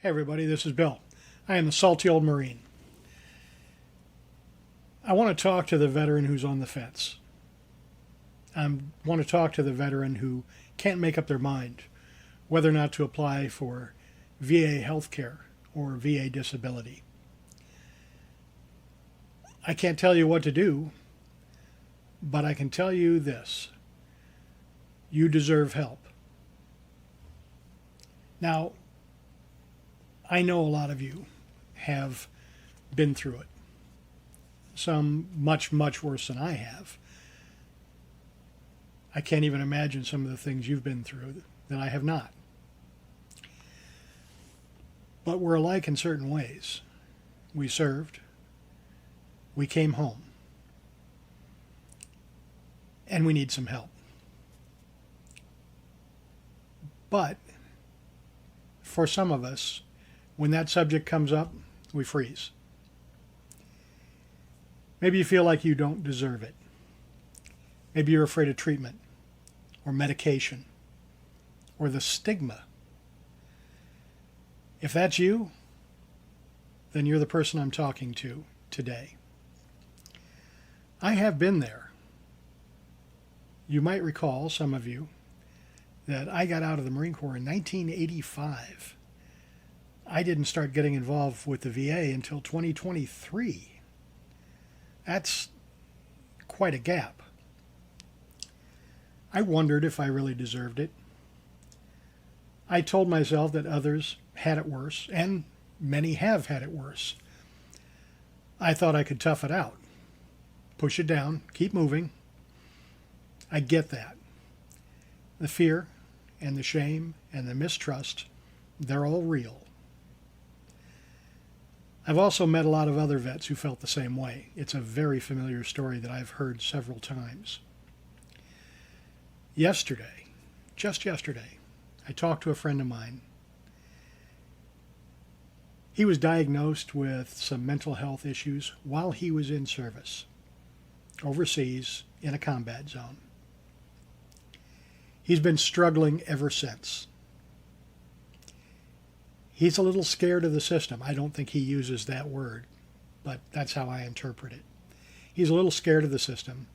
Hey everybody, this is Bill. I am the salty old Marine. I want to talk to the veteran who's on the fence. I want to talk to the veteran who can't make up their mind whether or not to apply for VA health care or VA disability. I can't tell you what to do, but I can tell you this. You deserve help. Now, I know a lot of you have been through it. Some much, much worse than I have. I can't even imagine some of the things you've been through that I have not. But we're alike in certain ways. We served. We came home. And we need some help. But for some of us, when that subject comes up, we freeze. Maybe you feel like you don't deserve it. Maybe you're afraid of treatment or medication or the stigma. If that's you, then you're the person I'm talking to today. I have been there. You might recall, some of you, that I got out of the Marine Corps in 1985. I didn't start getting involved with the VA until 2023. That's quite a gap. I wondered if I really deserved it. I told myself that others had it worse, and many have had it worse. I thought I could tough it out, push it down, keep moving. I get that. The fear and the shame and the mistrust, they're all real. I've also met a lot of other vets who felt the same way. It's a very familiar story that I've heard several times. Just yesterday, I talked to a friend of mine. He was diagnosed with some mental health issues while he was in service, overseas in a combat zone. He's been struggling ever since. He's a little scared of the system. I don't think he uses that word, but that's how I interpret it. He's a little scared of the system.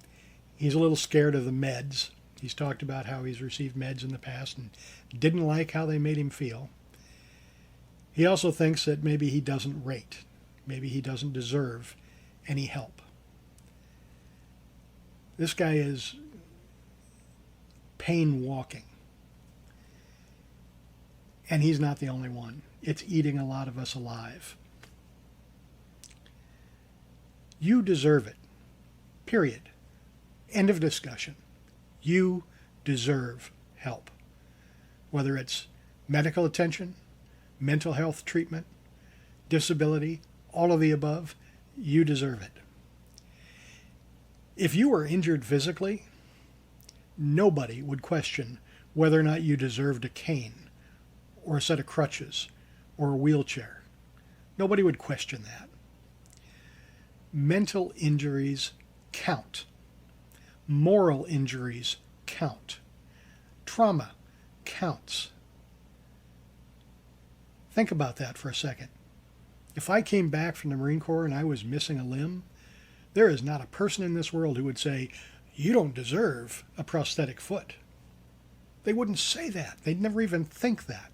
He's a little scared of the meds. He's talked about how he's received meds in the past and didn't like how they made him feel. He also thinks that maybe he doesn't rate. Maybe he doesn't deserve any help. This guy is pain walking. And he's not the only one. It's eating a lot of us alive. You deserve it. Period. End of discussion. You deserve help. Whether it's medical attention, mental health treatment, disability, all of the above, you deserve it. If you were injured physically, nobody would question whether or not you deserved a cane or a set of crutches or a wheelchair. Nobody would question that. Mental injuries count. Moral injuries count. Trauma counts. Think about that for a second. If I came back from the Marine Corps and I was missing a limb, there is not a person in this world who would say, "You don't deserve a prosthetic foot." They wouldn't say that. They'd never even think that.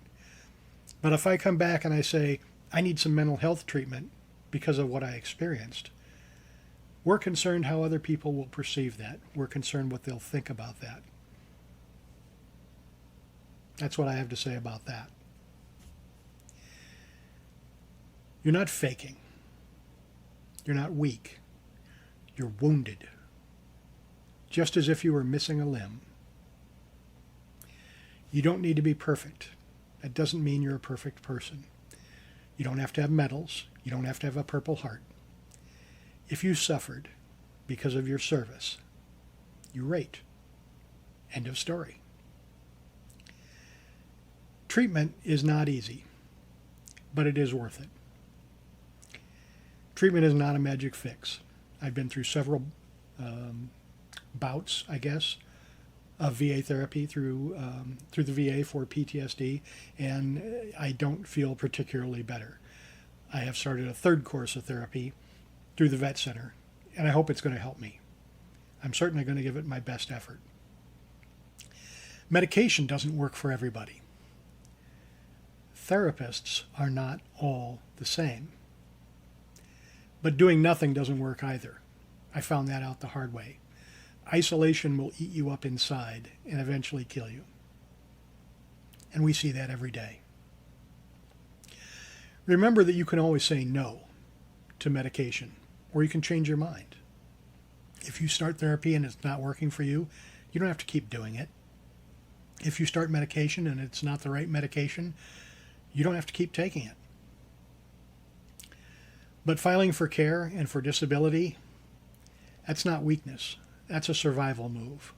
But if I come back and I say, I need some mental health treatment because of what I experienced, we're concerned how other people will perceive that. We're concerned what they'll think about that. That's what I have to say about that. You're not faking. You're not weak. You're wounded. Just as if you were missing a limb. You don't need to be perfect. That doesn't mean you're a perfect person. You don't have to have medals. You don't have to have a Purple Heart. If you suffered because of your service, you rate. End of story. Treatment is not easy, but it is worth it. Treatment is not a magic fix. I've been through several bouts, I guess, of VA therapy through the VA for PTSD, and I don't feel particularly better. I have started a third course of therapy through the vet center, and I hope it's going to help me. I'm certainly going to give it my best effort. Medication doesn't work for everybody. Therapists are not all the same. But doing nothing doesn't work either. I found that out the hard way. Isolation will eat you up inside and eventually kill you. And we see that every day. Remember that you can always say no to medication, or you can change your mind. If you start therapy and it's not working for you, you don't have to keep doing it. If you start medication and it's not the right medication, you don't have to keep taking it. But filing for care and for disability, that's not weakness. That's a survival move.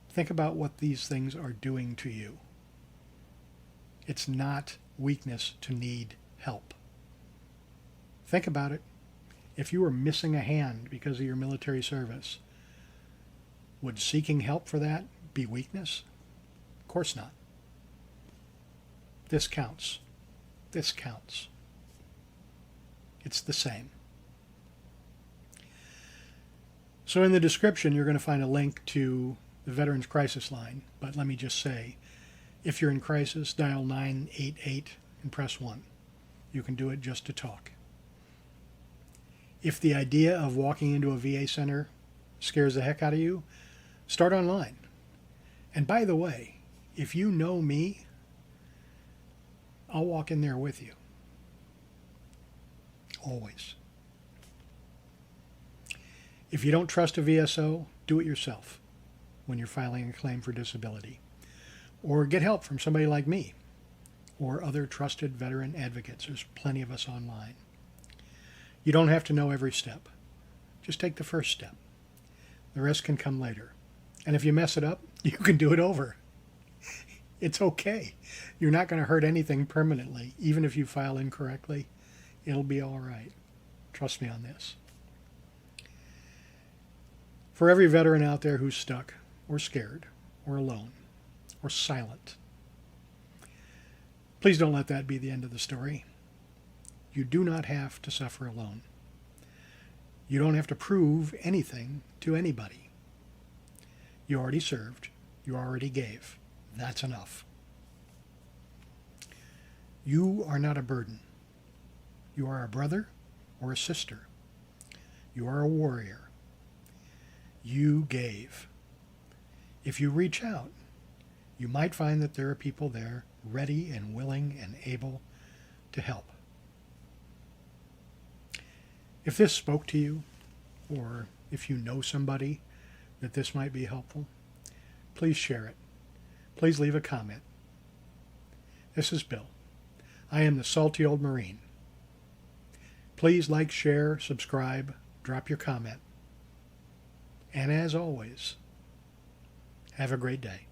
Think about what these things are doing to you. It's not weakness to need help. Think about it. If you were missing a hand because of your military service, would seeking help for that be weakness? Of course not. This counts. This counts. It's the same. So in the description, you're going to find a link to the Veterans Crisis Line. But let me just say, if you're in crisis, dial 988 and press 1. You can do it just to talk. If the idea of walking into a VA center scares the heck out of you, start online. And by the way, if you know me, I'll walk in there with you. Always. If you don't trust a VSO, do it yourself when you're filing a claim for disability. Or get help from somebody like me or other trusted veteran advocates. There's plenty of us online. You don't have to know every step. Just take the first step. The rest can come later. And if you mess it up, you can do it over. It's okay. You're not going to hurt anything permanently. Even if you file incorrectly, it'll be all right. Trust me on this. For every veteran out there who's stuck or scared or alone or silent, please don't let that be the end of the story. You do not have to suffer alone. You don't have to prove anything to anybody. You already served. You already gave. That's enough. You are not a burden. You are a brother or a sister. You are a warrior. You gave. If you reach out, you might find that there are people there ready and willing and able to help. If this spoke to you, or if you know somebody that this might be helpful, please share it. Please leave a comment. This is Bill. I am the Salty Old Marine. Please like, share, subscribe, drop your comment. And as always, have a great day.